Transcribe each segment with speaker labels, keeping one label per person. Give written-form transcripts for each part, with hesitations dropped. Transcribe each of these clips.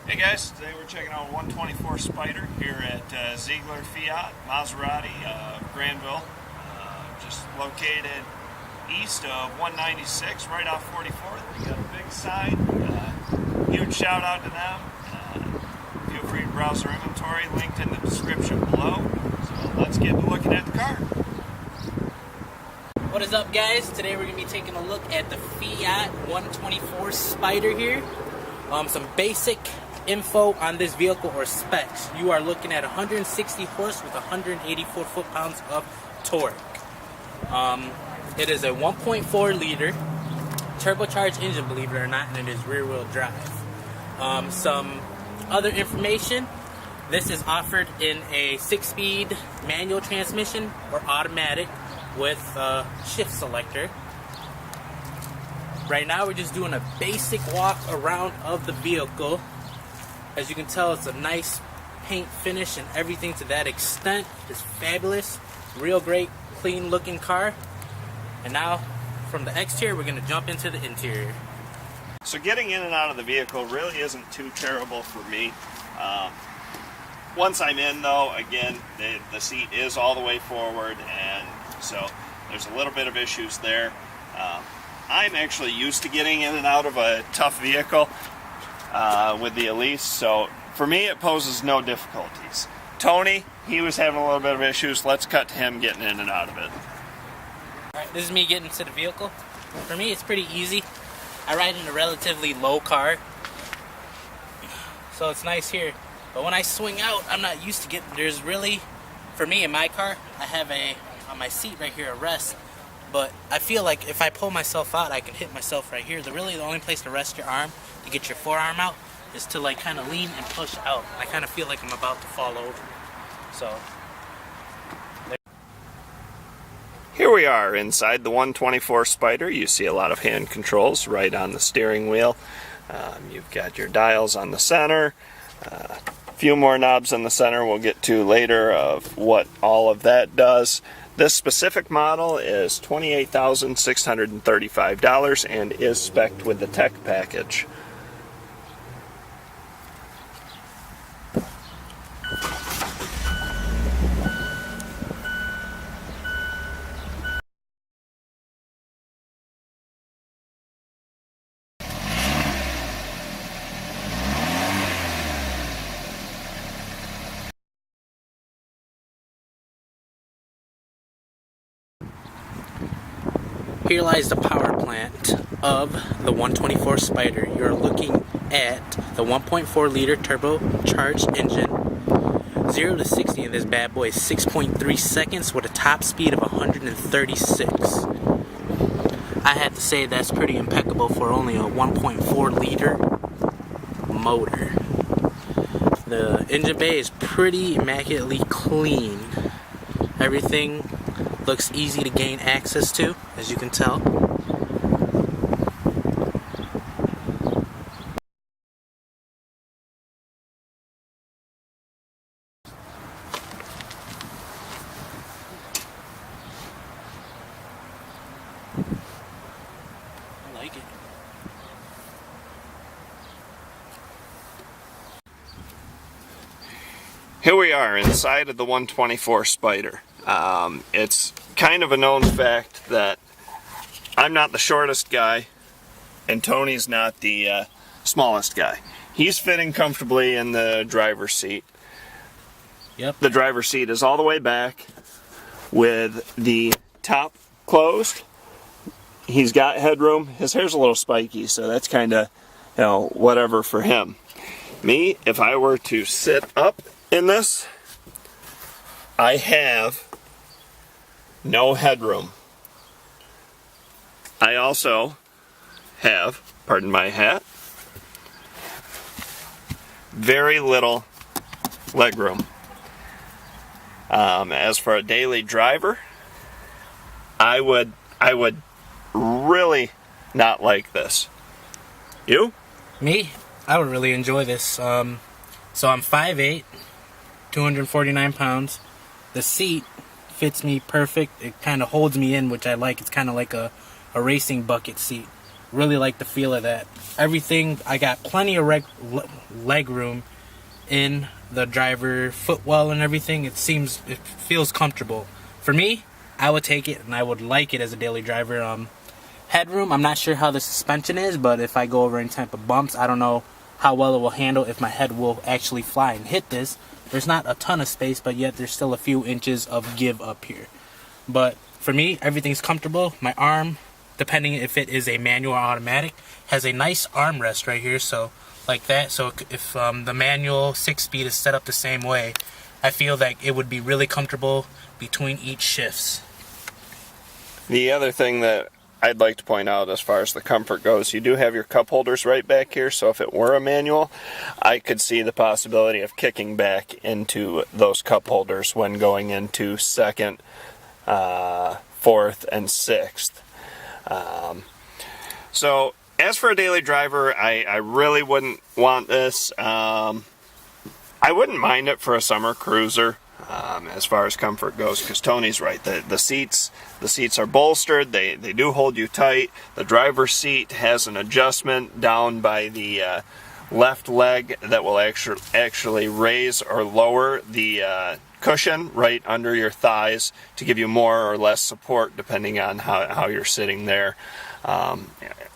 Speaker 1: Hey guys, today we're checking out a 124 Spider here at Ziegler Fiat, Maserati, Granville, just located east of 196, right off 44th. We got a big sign, huge shout out to them. Feel free to browse their inventory, linked in the description below. So let's get to looking at the car.
Speaker 2: What is up, guys? Today we're going to be taking a look at the Fiat 124 Spider here. Some basic info on this vehicle or specs. You are looking at 160 horse with 184 foot-pounds of torque. It is a 1.4 liter turbocharged engine, believe it or not, and it is rear-wheel drive. Some other information: this is offered in a 6-speed manual transmission or automatic with a shift selector. Right now we're just doing a basic walk around of the vehicle. As you can tell, it's a nice paint finish and everything to that extent. It's fabulous. Real great, clean looking car. And now, from the exterior, we're going to jump into the interior.
Speaker 1: So getting in and out of the vehicle really isn't too terrible for me. Once I'm in though, again, the seat is all the way forward, and so there's a little bit of issues there. I'm actually used to getting in and out of a tough vehicle with the Elise, so for me it poses no difficulties. Tony, he was having a little bit of issues. Let's cut to him getting in and out of it.
Speaker 2: Alright, this is me getting to the vehicle. For me, it's pretty easy. I ride in a relatively low car, so it's nice here. But when I swing out, I'm not used to getting, there's really, for me in my car, I have on my seat right here, a rest. But I feel like if I pull myself out, I can hit myself right here. The only place to rest your arm, to get your forearm out, is to like kind of lean and push out. I kind of feel like I'm about to fall over. So
Speaker 1: here we are inside the 124 Spider. You see a lot of hand controls right on the steering wheel. You've got your dials on the center. A few more knobs on the center we'll get to later of what all of that does. This specific model is $28,635 and is spec'd with the tech package.
Speaker 2: here lies the power plant of the 124 Spider. You're looking at the 1.4 liter turbocharged engine. 0 to 60 in this bad boy is 6.3 seconds with a top speed of 136. I had to say that's pretty impeccable for only a 1.4 liter motor. The engine bay is pretty immaculately clean. Everything looks easy to gain access to, as you can tell. I like it.
Speaker 1: Here we are inside of the 124 Spider. It's kind of a known fact that I'm not the shortest guy and Tony's not the smallest guy. He's fitting comfortably in the driver's seat.
Speaker 2: Yep.
Speaker 1: The driver's seat is all the way back with the top closed. He's got headroom. His hair's a little spiky, so that's kind of, whatever for him. Me, if I were to sit up in this, I have no headroom. I also have, pardon my hat, very little legroom. As for a daily driver, I would really not like this. You?
Speaker 2: Me? I would really enjoy this. So I'm 5'8", 249 pounds. The seat fits me perfect. It kind of holds me in, which I like. It's kind of like a racing bucket seat. Really like the feel of that. Everything, I got plenty of leg room in the driver footwell and everything. It feels comfortable. For me, I would take it and I would like it as a daily driver. Headroom, I'm not sure how the suspension is, but if I go over any type of bumps, I don't know how well it will handle if my head will actually fly and hit this. There's not a ton of space, but yet there's still a few inches of give up here. But for me, everything's comfortable. My arm, depending if it is a manual or automatic, has a nice armrest right here, so like that. So if the manual 6-speed is set up the same way, I feel that it would be really comfortable between each shifts.
Speaker 1: The other thing that I'd like to point out as far as the comfort goes, you do have your cup holders right back here, so if it were a manual, I could see the possibility of kicking back into those cup holders when going into second, fourth, and sixth. So as for a daily driver, I really wouldn't want this. I wouldn't mind it for a summer cruiser. As far as comfort goes, because Tony's right. The seats are bolstered. They do hold you tight. The driver's seat has an adjustment down by the left leg that will actually raise or lower the cushion right under your thighs to give you more or less support depending on how you're sitting there.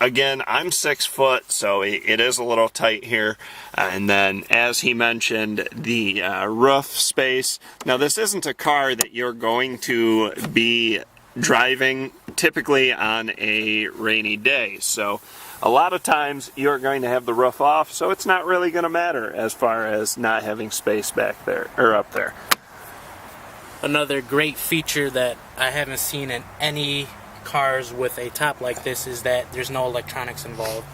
Speaker 1: Again, I'm 6 foot, so it is a little tight here. And then, as he mentioned, the roof space. Now, this isn't a car that you're going to be driving typically on a rainy day. So, a lot of times you're going to have the roof off, so it's not really going to matter as far as not having space back there or up there.
Speaker 2: Another great feature that I haven't seen in any cars with a top like this is that there's no electronics involved.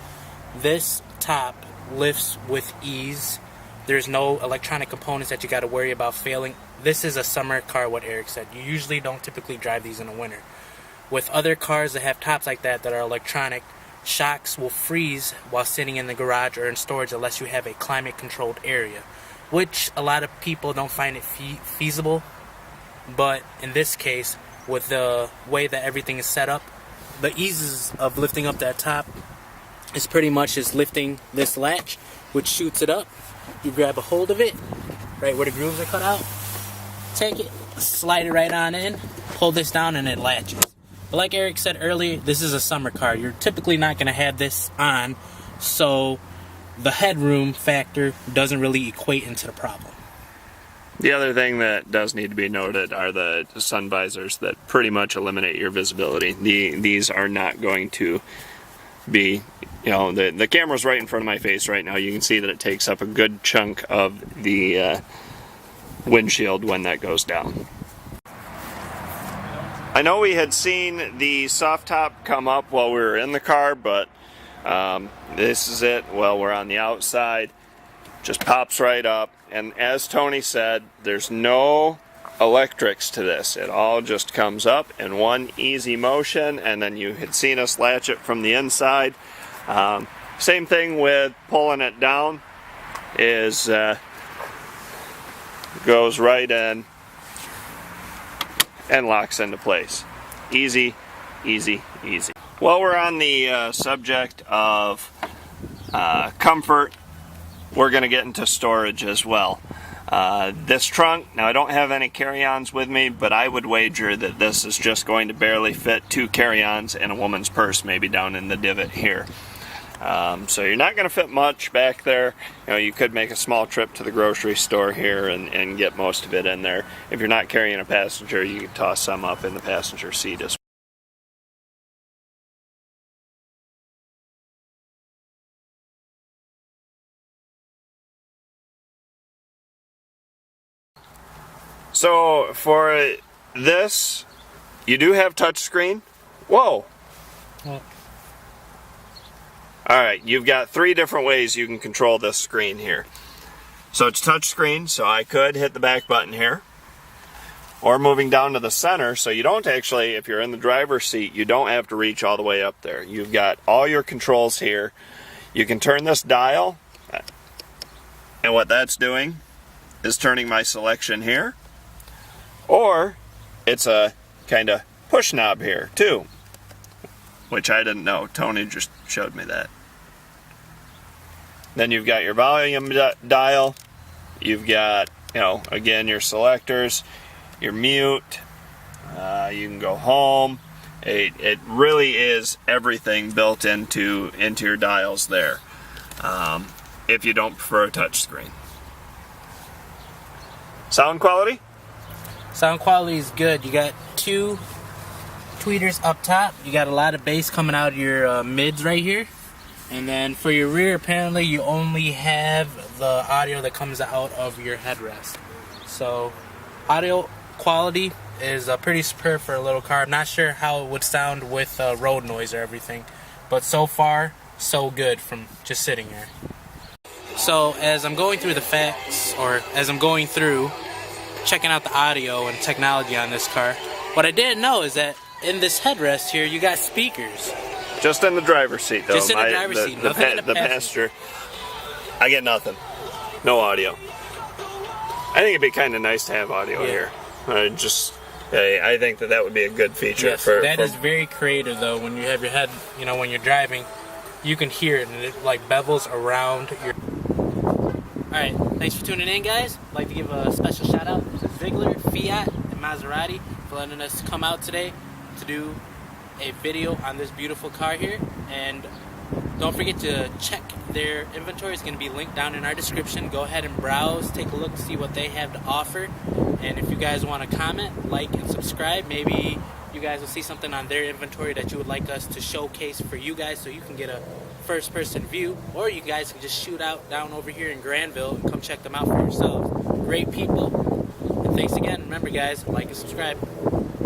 Speaker 2: This top lifts with ease. There's no electronic components that you got to worry about failing. This is a summer car, what Eric said. You usually don't typically drive these in the winter. With other cars that have tops like that are electronic, shocks will freeze while sitting in the garage or in storage unless you have a climate controlled area, which a lot of people don't find it feasible. But in this case, with the way that everything is set up, the eases of lifting up that top is pretty much just lifting this latch, which shoots it up. You grab a hold of it, right where the grooves are cut out, take it, slide it right on in, pull this down, and it latches. But like Eric said earlier, this is a summer car. You're typically not going to have this on, so the headroom factor doesn't really equate into the problem.
Speaker 1: The other thing that does need to be noted are the sun visors that pretty much eliminate your visibility. These are not going to be, the camera's right in front of my face right now. You can see that it takes up a good chunk of the windshield when that goes down. I know we had seen the soft top come up while we were in the car, but this is it while we're on the outside. Just pops right up. And as Tony said, there's no electrics to this. It all just comes up in one easy motion, and then you had seen us latch it from the inside. Same thing with pulling it down, is goes right in and locks into place. Easy, easy, easy. While we're on the subject of comfort, we're going to get into storage as well. This trunk, now I don't have any carry-ons with me, but I would wager that this is just going to barely fit 2 carry-ons and a woman's purse maybe down in the divot here. So you're not going to fit much back there. You could make a small trip to the grocery store here and get most of it in there. If you're not carrying a passenger, you can toss some up in the passenger seat as well. So for this, you do have touchscreen. Whoa!
Speaker 2: Well,
Speaker 1: Alright, you've got 3 different ways you can control this screen here. So it's touchscreen, so I could hit the back button here. Or moving down to the center, so you don't actually, if you're in the driver's seat, you don't have to reach all the way up there. You've got all your controls here. You can turn this dial, and what that's doing is turning my selection here. Or it's a kind of push knob here too. which I didn't know. Tony just showed me that. Then you've got your volume dial. You've got, again, your selectors, your mute. You can go home. It really is everything built into your dials there. If you don't prefer a touchscreen. Sound quality?
Speaker 2: Sound quality is good. You got 2 tweeters up top. You got a lot of bass coming out of your mids right here. And then for your rear, apparently you only have the audio that comes out of your headrest. So audio quality is pretty superb for a little car. I'm not sure how it would sound with road noise or everything, but so far so good from just sitting here. So as I'm going through the facts, or as I'm going through checking out the audio and technology on this car, what I didn't know is that in this headrest here you got speakers.
Speaker 1: Just in the driver's seat, though.
Speaker 2: Just in the driver's seat. Nothing in the passenger.
Speaker 1: I get nothing. No audio. I think it'd be kind of nice to have audio here. I think that would be a good feature.
Speaker 2: Yes, that is very creative, though. When you have your head, when you're driving, you can hear it, and it like bevels around your... Alright, thanks for tuning in, guys. I'd like to give a special shout out to Ziegler Fiat and Maserati for letting us come out today to do a video on this beautiful car here. And don't forget to check their inventory. It's going to be linked down in our description. Go ahead and browse, take a look, see what they have to offer. And if you guys want to comment, like, and subscribe, maybe you guys will see something on their inventory that you would like us to showcase for you guys, so you can get a first-person view, or you guys can just shoot out down over here in Granville and come check them out for yourselves. Great people. And thanks again. Remember, guys, like and subscribe.